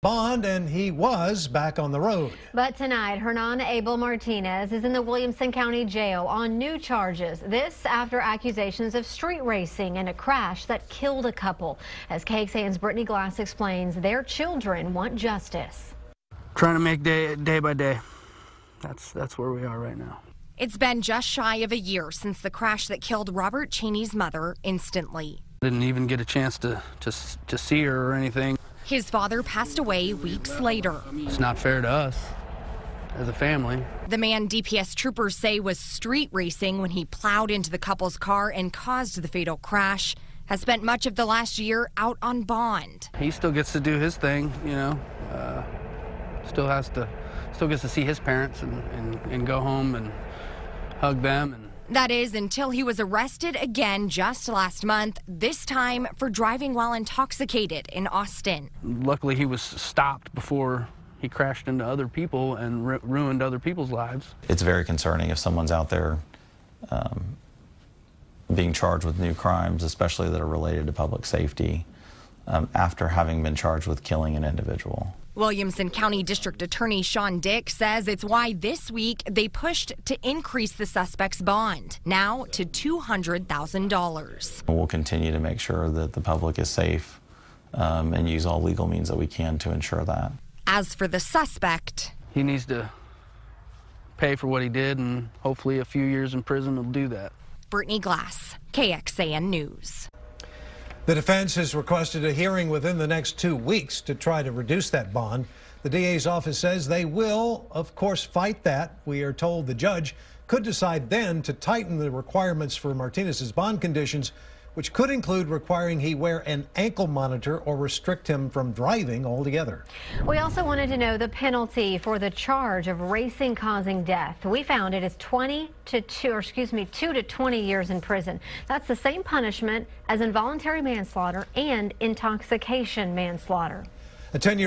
bond, and he was back on the road. But tonight, Hernan Abel Martinez is in the Williamson County Jail on new charges. This after accusations of street racing and a crash that killed a couple. As KXAN's Brittany Glass explains, their children want justice. Trying to make day by day. That's where we are right now. It's been just shy of a year since the crash that killed Robert Cheney's mother instantly. Didn't even get a chance to see her or anything. His father passed away weeks later. It's not fair to us as a family. The man DPS troopers say was street racing when he plowed into the couple's car and caused the fatal crash has spent much of the last year out on bond. He still gets to do his thing, you know. Still gets to see his parents and go home and hug them. That is until he was arrested again just last month, this time for driving while intoxicated in Austin. Luckily, he was stopped before he crashed into other people and ruined other people's lives. It's very concerning if someone's out there being charged with new crimes, especially that are related to public safety, after having been charged with killing an individual. Williamson County District Attorney Sean Dick says it's why this week they pushed to increase the suspect's bond, now to $200,000. We'll continue to make sure that the public is safe and use all legal means that we can to ensure that. As for the suspect, he needs to pay for what he did, and hopefully a few years in prison will do that. Brittany Glass, KXAN News. The defense has requested a hearing within the next 2 weeks to try to reduce that bond. The DA's office says they will, of course, fight that. We are told the judge could decide then to tighten the requirements for Martinez's bond conditions, which could include requiring he wear an ankle monitor or restrict him from driving altogether. We also wanted to know the penalty for the charge of racing causing death. We found it is 2 to 20 years in prison. That's the same punishment as involuntary manslaughter and intoxication manslaughter. A 10-year